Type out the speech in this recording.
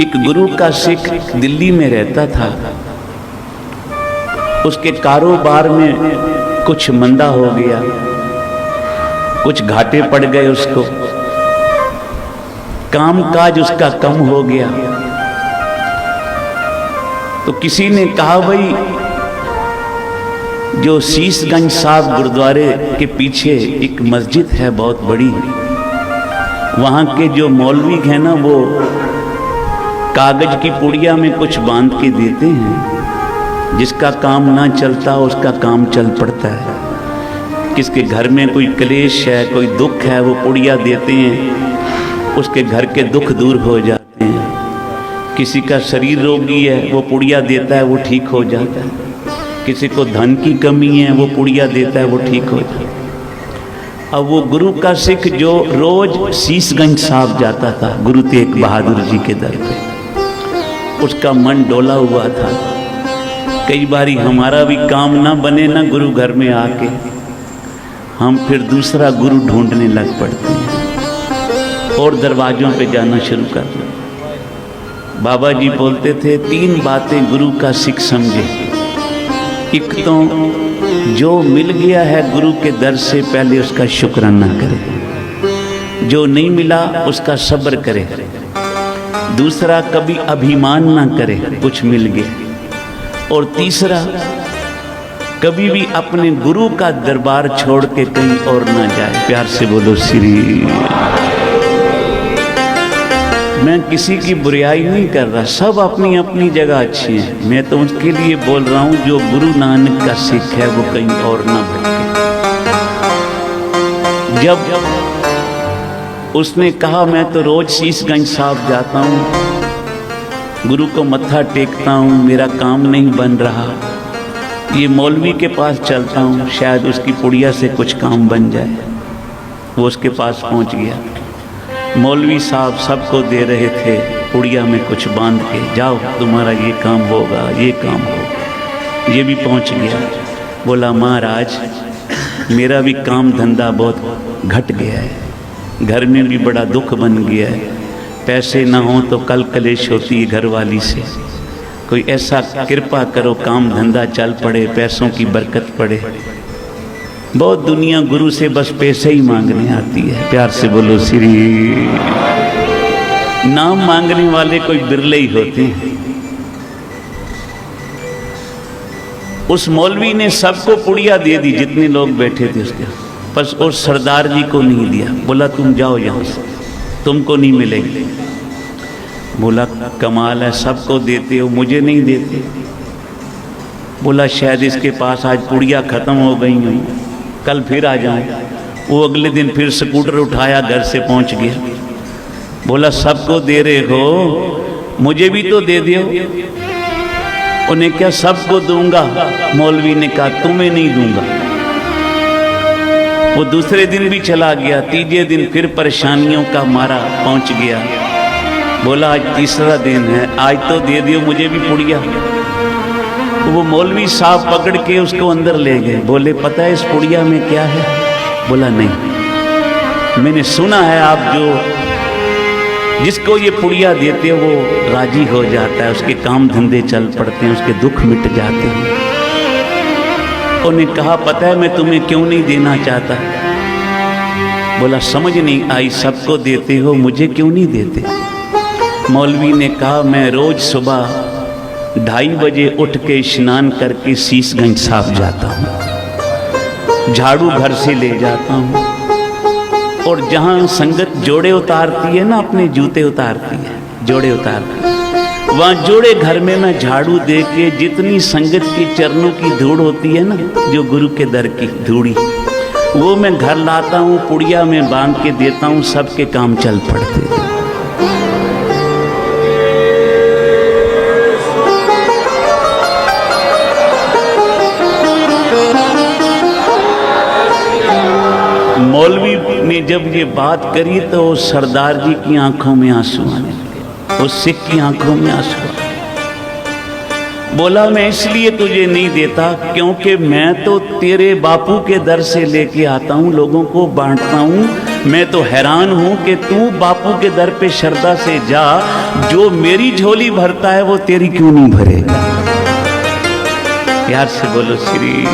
एक गुरु का सिख दिल्ली में रहता था। उसके कारोबार में कुछ मंदा हो गया, कुछ घाटे पड़ गए उसको, कामकाज उसका कम हो गया। तो किसी ने कहा, भाई जो शीशगंज साहब गुरुद्वारे के पीछे एक मस्जिद है बहुत बड़ी, वहां के जो मौलवी हैं ना, वो कागज की पुड़िया में कुछ बांध के देते हैं। जिसका काम ना चलता उसका काम चल पड़ता है। किसके घर में कोई क्लेश है, कोई दुख है, वो पुड़िया देते हैं, उसके घर के दुख दूर हो जाते हैं। किसी का शरीर रोगी है, वो पुड़िया देता है, वो ठीक हो जाता है। किसी को धन की कमी है, वो पुड़िया देता है, वो ठीक हो जाता है। अब वो गुरु का सिख जो रोज शीशगंज साहब जाता था गुरु तेग बहादुर जी के दर पे, उसका मन डोला हुआ था। कई बारी हमारा भी काम ना बने ना गुरु घर में आके, हम फिर दूसरा गुरु ढूंढने लग पड़ते हैं और दरवाजों पे जाना शुरू कर देते। बाबा जी बोलते थे, 3 बातें गुरु का सिख समझे। एक तो जो मिल गया है गुरु के दर से पहले उसका शुक्राना करे, जो नहीं मिला उसका सब्र करे। दूसरा, कभी अभिमान ना करे कुछ मिल गया। और तीसरा, कभी भी अपने गुरु का दरबार छोड़ के कहीं और ना जाए। प्यार से बोलो श्री। मैं किसी की बुराई नहीं कर रहा, सब अपनी अपनी जगह अच्छी है। मैं तो उसके लिए बोल रहा हूँ जो गुरु नानक का सिख है वो कहीं और ना भटके। जब उसने कहा, मैं तो रोज शीशगंज साहब जाता हूँ, गुरु को मत्था टेकता हूँ, मेरा काम नहीं बन रहा, ये मौलवी के पास चलता हूँ, शायद उसकी पुड़िया से कुछ काम बन जाए। वो उसके पास पहुँच गया। मौलवी साहब सबको दे रहे थे पुड़िया में कुछ बांध के, जाओ तुम्हारा ये काम होगा, ये काम होगा। ये भी पहुंच गया। बोला, महाराज मेरा भी काम धंधा बहुत घट गया है, घर में भी बड़ा दुख बन गया है। पैसे ना हो तो कल कलेश होती है घर वाली से, कोई ऐसा कृपा करो काम धंधा चल पड़े, पैसों की बरकत पड़े। बहुत दुनिया गुरु से बस पैसे ही मांगने आती है। प्यार से बोलो श्री। नाम मांगने वाले कोई बिरले ही होते हैं। उस मौलवी ने सबको पुड़िया दे दी जितने लोग बैठे थे उसके, बस उस सरदार जी को नहीं दिया। बोला, तुम जाओ यहाँ से, तुमको नहीं मिलेगी। बोला, कमाल है, सबको देते हो, मुझे नहीं देते। बोला, शायद इसके पास आज पुड़िया खत्म हो गई हूँ, कल फिर आ जाऊं। वो अगले दिन फिर स्कूटर उठाया, घर से पहुंच गया। बोला, सबको दे रहे हो, मुझे भी तो दे दियो। उन्हें क्या, सबको दूंगा। मौलवी ने कहा, तुम्हें नहीं दूंगा। वो दूसरे दिन भी चला गया, तीसरे दिन फिर परेशानियों का मारा पहुंच गया। बोला, आज तीसरा दिन है, आज तो दे दियो मुझे भी पुड़िया। वो मौलवी साहब पकड़ के उसको अंदर ले गए। बोले, पता है इस पुड़िया में क्या है? बोला, नहीं, मैंने सुना है आप जो जिसको ये पुड़िया देते हो वो राजी हो जाता है, उसके काम धंधे चल पड़ते हैं, उसके दुख मिट जाते हैं। उन्हें कहा, पता है मैं तुम्हें क्यों नहीं देना चाहता? बोला, समझ नहीं आई, सबको देते हो, मुझे क्यों नहीं देते? मौलवी ने कहा, मैं रोज सुबह 2:30 बजे उठ के स्नान करके शीशगंज साहब जाता हूँ, झाड़ू घर से ले जाता हूँ, और जहाँ संगत जोड़े उतारती है ना, अपने जूते उतारती है, जोड़े उतारती है, वहाँ जोड़े घर में मैं झाड़ू दे के जितनी संगत के चरणों की धूड़ होती है ना, जो गुरु के दर की धूड़ी, वो मैं घर लाता हूँ, पुड़िया में बांध के देता हूँ, सबके काम चल पड़ते हैं। मौलवी ने जब ये बात करी तो सरदार जी की आंखों में आंसू आने लगे, उस सिख की आंखों में आंसू आने लगे। बोला, मैं इसलिए तुझे नहीं देता क्योंकि मैं तो तेरे बापू के दर से लेके आता हूँ, लोगों को बांटता हूँ, मैं तो हैरान हूं कि तू बापू के दर पे श्रद्धा से जा, जो मेरी झोली भरता है वो तेरी क्यों नहीं भरेगा। प्यार से बोलो श्री।